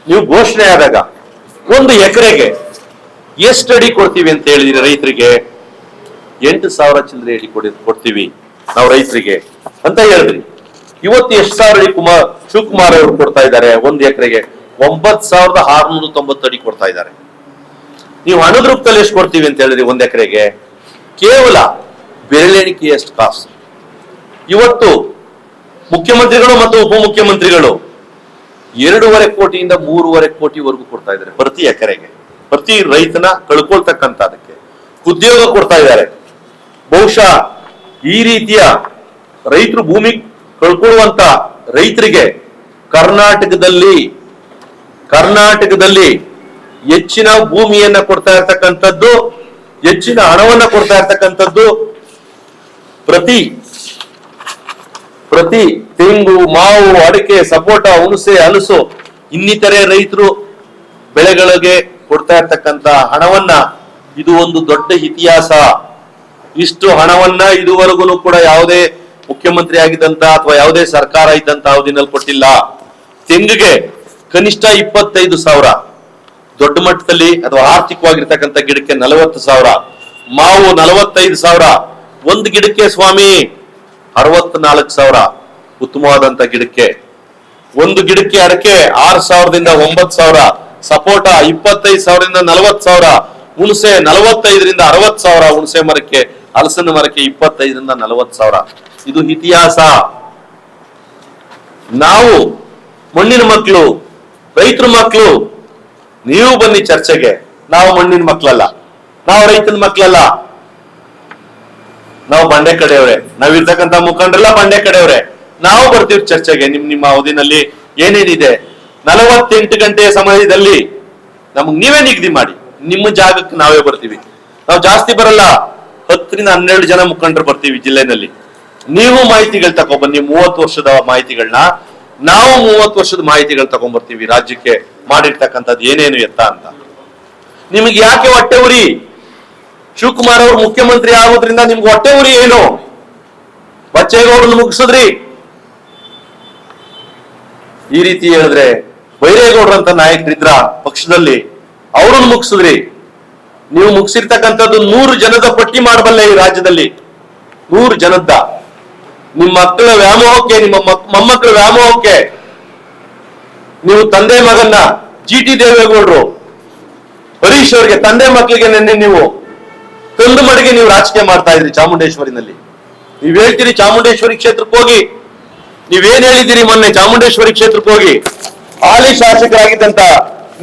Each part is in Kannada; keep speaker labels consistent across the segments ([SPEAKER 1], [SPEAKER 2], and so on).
[SPEAKER 1] ನೀವು ಘೋಷಣೆ ಆದಾಗ 1 ಎಕರೆಗೆ ಎಷ್ಟು ಅಡಿ ಕೊಡ್ತೀವಿ ಅಂತ ಹೇಳಿದ್ರಿ ರೈತರಿಗೆ? 8,000 ಚಿಲ್ಲರೆ ಅಡಿ ಕೊಡ್ತೀವಿ ನಾವು ರೈತರಿಗೆ ಅಂತ ಹೇಳಿದ್ರಿ. ಇವತ್ತು ಎಷ್ಟು ಸಾವಿರ ಅಡಿ ಶಿವಕುಮಾರ್ ಅವರು ಕೊಡ್ತಾ ಇದ್ದಾರೆ? 1 ಎಕರೆಗೆ 9,690 ಅಡಿ ಕೊಡ್ತಾ ಇದ್ದಾರೆ. ನೀವು ಹಣದ ರೂಪದಲ್ಲಿ ಎಷ್ಟು ಕೊಡ್ತೀವಿ ಅಂತ ಹೇಳಿದ್ರಿ 1 ಎಕರೆಗೆ? ಕೇವಲ ಬೆರಳೆಣಿಕೆಯಷ್ಟು ಕಾಸು. ಇವತ್ತು ಮುಖ್ಯಮಂತ್ರಿಗಳು ಮತ್ತು ಉಪಮುಖ್ಯಮಂತ್ರಿಗಳು 2.5 ಕೋಟಿಯಿಂದ 3.5 ಕೋಟಿವರೆಗೂ ಕೊಡ್ತಾ ಇದ್ದಾರೆ ಪ್ರತಿ ಎಕರೆಗೆ. ಪ್ರತಿ ರೈತನ ಕಳ್ಕೊಳ್ತಕ್ಕಂಥದಕ್ಕೆ ಉದ್ಯೋಗ ಕೊಡ್ತಾ ಇದ್ದಾರೆ. ಬಹುಶಃ ಈ ರೀತಿಯ ರೈತರು ಭೂಮಿ ಕಳ್ಕೊಳ್ಳುವಂತ ರೈತರಿಗೆ ಕರ್ನಾಟಕದಲ್ಲಿ ಹೆಚ್ಚಿನ ಭೂಮಿಯನ್ನ ಕೊಡ್ತಾ ಇರ್ತಕ್ಕಂಥದ್ದು, ಹೆಚ್ಚಿನ ಹಣವನ್ನ ಕೊಡ್ತಾ ಇರ್ತಕ್ಕಂಥದ್ದು ಪ್ರತಿ ತೆಂಗು, ಮಾವು, ಅಡಿಕೆ, ಸಪೋಟ, ಹುಣಸೆ, ಹಲಸು ಇನ್ನಿತರೆ ರೈತರು ಬೆಳೆಗಳಿಗೆ ಕೊಡ್ತಾ ಇರ್ತಕ್ಕಂಥ ಹಣವನ್ನ, ಇದು ಒಂದು ದೊಡ್ಡ ಇತಿಹಾಸ. ಇಷ್ಟು ಹಣವನ್ನ ಇದುವರೆಗೂ ಕೂಡ ಯಾವುದೇ ಮುಖ್ಯಮಂತ್ರಿ ಆಗಿದ್ದಂತ ಅಥವಾ ಯಾವುದೇ ಸರ್ಕಾರ ಇದ್ದಂತ ಅವಧಿನಲ್ಲಿ ಕೊಟ್ಟಿಲ್ಲ. ತೆಂಗಿಗೆ ಕನಿಷ್ಠ 25,000, ದೊಡ್ಡ ಮಟ್ಟದಲ್ಲಿ ಅಥವಾ ಆರ್ಥಿಕವಾಗಿರ್ತಕ್ಕಂಥ ಗಿಡಕ್ಕೆ 40,000, ಮಾವು 45,000, ಒಂದು ಗಿಡಕ್ಕೆ ಸ್ವಾಮಿ 64,000 ಉತ್ತಮವಾದಂತ ಗಿಡಕ್ಕೆ. ಒಂದು ಗಿಡಕ್ಕೆ ಅಡಕೆ 6,000ದಿಂದ 9,000, ಸಪೋಟ 25,000ದಿಂದ 40,000, ಹುಣಸೆ 45ರಿಂದ 60,000, ಹುಣಸೆ ಮರಕ್ಕೆ, ಹಲಸಿನ ಮರಕ್ಕೆ 25ರಿಂದ 40,000. ಇದು ಇತಿಹಾಸ. ನಾವು ಮಣ್ಣಿನ ಮಕ್ಕಳು, ರೈತರ ಮಕ್ಕಳು, ನೀವು ಬನ್ನಿ ಚರ್ಚೆಗೆ. ನಾವು ಮಣ್ಣಿನ ಮಕ್ಕಳಲ್ಲ, ನಾವು ರೈತನ ಮಕ್ಕಳಲ್ಲ, ನಾವು ಬಂಡೆ ಕಡೆಯವ್ರೆ. ನಾವಿರ್ತಕ್ಕಂಥ ಮುಖಂಡರೆಲ್ಲ ಬಂಡೆ ಕಡೆಯವ್ರೆ. ನಾವು ಬರ್ತೀವಿ ಚರ್ಚೆಗೆ. ನಿಮ್ಮ ಅವಧಿನಲ್ಲಿ ಏನೇನಿದೆ 48 ಗಂಟೆಯ ಸಮಯದಲ್ಲಿ ನಮಗ್ ನೀವೇ ನಿಗದಿ ಮಾಡಿ, ನಿಮ್ಮ ಜಾಗಕ್ಕೆ ನಾವೇ ಬರ್ತೀವಿ. ನಾವು ಜಾಸ್ತಿ ಬರಲ್ಲ, 10ರಿಂದ 12 ಜನ ಮುಖಂಡರು ಬರ್ತೀವಿ ಜಿಲ್ಲೆನಲ್ಲಿ. ನೀವು ಮಾಹಿತಿಗಳು ತಗೊಂಡ್ಬನ್ನಿ, 30 ವರ್ಷದ ಮಾಹಿತಿಗಳನ್ನ. ನಾವು 30 ವರ್ಷದ ಮಾಹಿತಿಗಳು ತಗೊಂಡ್ಬರ್ತೀವಿ, ರಾಜ್ಯಕ್ಕೆ ಮಾಡಿರ್ತಕ್ಕಂಥದ್ದು ಏನೇನು ಎತ್ತ ಅಂತ. ನಿಮಗೆ ಯಾಕೆ ಹೊಟ್ಟೆ ಉರಿ? ಶಿವಕುಮಾರ್ ಅವರು ಮುಖ್ಯಮಂತ್ರಿ ಆಗೋದ್ರಿಂದ ನಿಮ್ಗೆ ಹೊಟ್ಟೆ ಉರಿ ಏನು? ಬಚ್ಚೇಗೌಡರನ್ನು ಮುಗಿಸಿದ್ರಿ. ಈ ರೀತಿ ಹೇಳಿದ್ರೆ ಬೈರೇಗೌಡರಂತ ನಾಯಕರಿದ್ರ ಪಕ್ಷದಲ್ಲಿ, ಅವರನ್ನು ಮುಗಿಸಿದ್ರಿ. ನೀವು ಮುಗಿಸಿರ್ತಕ್ಕಂಥದ್ದು 100 ಜನದ ಪಟ್ಟಿ ಮಾಡಬಲ್ಲೆ ಈ ರಾಜ್ಯದಲ್ಲಿ. 100 ಜನದ. ನಿಮ್ಮ ಮಕ್ಕಳ ವ್ಯಾಮೋಹಕ್ಕೆ, ನಿಮ್ಮ ಮೊಮ್ಮಕ್ಕಳ ವ್ಯಾಮೋಹಕ್ಕೆ ನೀವು ತಂದೆ ಮಗನ್ನ GT ದೇವೇಗೌಡರು, ಹರೀಶ್ ಅವರಿಗೆ ತಂದೆ ಮಕ್ಕಳಿಗೆ ನೆನ್ನೆ ನೀವು ತಂದು ಮಡಿಗೆ ನೀವು ರಾಜಕೀಯ ಮಾಡ್ತಾ ಇದ್ರಿ ಚಾಮುಂಡೇಶ್ವರಿನಲ್ಲಿ. ನೀವ್ ಹೇಳ್ತೀರಿ ಚಾಮುಂಡೇಶ್ವರಿ ಕ್ಷೇತ್ರಕ್ಕೆ ಹೋಗಿ, ನೀವೇನ್ ಹೇಳಿದ್ದೀರಿ ಮೊನ್ನೆ ಚಾಮುಂಡೇಶ್ವರಿ ಕ್ಷೇತ್ರಕ್ಕೆ ಹೋಗಿ, ಹಾಲಿ ಶಾಸಕರಾಗಿದ್ದಂತ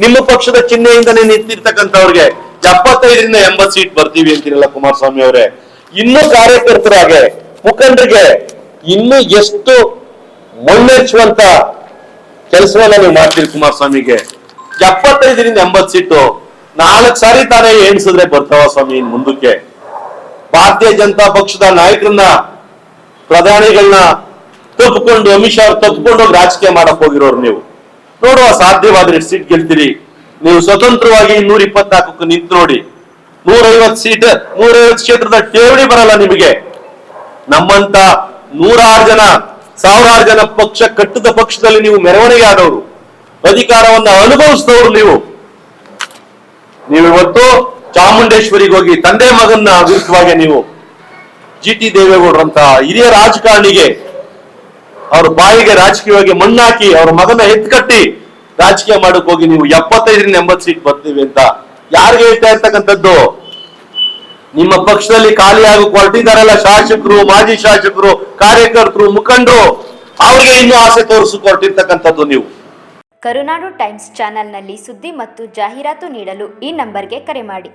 [SPEAKER 1] ನಿಮ್ಮ ಪಕ್ಷದ ಚಿಹ್ನೆಯಿಂದನೇ ನಿಂತಿರ್ತಕ್ಕಂಥವ್ರಿಗೆ 75ರಿಂದ 80 ಸೀಟ್ ಬರ್ತೀವಿ ಅಂತೀರಲ್ಲ ಕುಮಾರಸ್ವಾಮಿ ಅವರೇ. ಇನ್ನೂ ಕಾರ್ಯಕರ್ತರಾಗೆ, ಮುಖಂಡರಿಗೆ ಇನ್ನೂ ಎಷ್ಟು ಮುನ್ನೆಚ್ಚುವಂತ ಕೆಲಸವನ್ನ ನೀವು ಮಾಡ್ತೀರಿ ಕುಮಾರಸ್ವಾಮಿಗೆ? 75ರಿಂದ 80 ಸೀಟು 4 ಸಾರಿ ತಾನೇ ಎಣಿಸಿದ್ರೆ ಬರ್ತಾವ ಸ್ವಾಮಿ ಮುಂದಕ್ಕೆ? ಭಾರತೀಯ ಜನತಾ ಪಕ್ಷದ ನಾಯಕರನ್ನ, ಪ್ರಧಾನಿಗಳನ್ನ ತಪ್ಪಿಕೊಂಡು, ಅಮಿತ್ ಶಾ ಅವ್ರು ತಪ್ಪಿಕೊಂಡು ರಾಜಕೀಯ ಮಾಡಕ್ ಹೋಗಿರೋರು ನೀವು. ನೋಡುವ, ಸಾಧ್ಯವಾದ್ರೆ ಸೀಟ್ ಗೆಲ್ತೀರಿ. ನೀವು ಸ್ವತಂತ್ರವಾಗಿ 224ಕ್ಕೆ ನಿಂತು ನೋಡಿ. 150 ಕ್ಷೇತ್ರದ ಠೇವಣಿ ಬರಲ್ಲ ನಿಮಗೆ. ನಮ್ಮಂತ 100 ಜನ, 1000 ಜನ ಪಕ್ಷ ಕಟ್ಟದ ಪಕ್ಷದಲ್ಲಿ ನೀವು ಮೆರವಣಿಗೆ ಆದವರು, ಅಧಿಕಾರವನ್ನ ಅನುಭವಿಸಿದವರು ನೀವು. ಇವತ್ತು ಚಾಮುಂಡೇಶ್ವರಿಗೆ ಹೋಗಿ ತಂದೆ ಮಗನ್ನ ವಿರುದ್ಧವಾಗಿ ನೀವು GT ದೇವೇಗೌಡರಂತ ಹಿರಿಯ ರಾಜಕಾರಣಿಗೆ ಅವ್ರ ಬಾಯಿಗೆ ರಾಜಕೀಯವಾಗಿ ಮಣ್ಣಾಕಿ ಅವ್ರ ಮಗನ ಎತ್ಕಟ್ಟಿ ರಾಜಕೀಯ ಮಾಡಕ್ ಹೋಗಿ ನೀವು 75ರಿಂದ 80 ಸೀಟ್ ಬರ್ತೀವಿ ಅಂತ ಯಾರಿಗೆ ಹೇಳ್ತಾ ಇರ್ತಕ್ಕಂಥದ್ದು? ನಿಮ್ಮ ಪಕ್ಷದಲ್ಲಿ ಖಾಲಿಯಾಗಿ ಹೊರಟಿದ್ದಾರಲ್ಲ ಶಾಸಕರು, ಮಾಜಿ ಶಾಸಕರು, ಕಾರ್ಯಕರ್ತರು, ಮುಖಂಡರು, ಅವ್ರಿಗೆ ಇನ್ನೂ ಆಸೆ ತೋರಿಸಿಕೊಟ್ಟಿರ್ತಕ್ಕಂಥದ್ದು ನೀವು.
[SPEAKER 2] ಕರುನಾಡು ಟೈಮ್ಸ್ ಚಾನೆಲ್ನಲ್ಲಿ ಸುದ್ದಿ ಮತ್ತು ಜಾಹೀರಾತು ನೀಡಲು ಈ ನಂಬರ್ಗೆ ಕರೆ ಮಾಡಿ.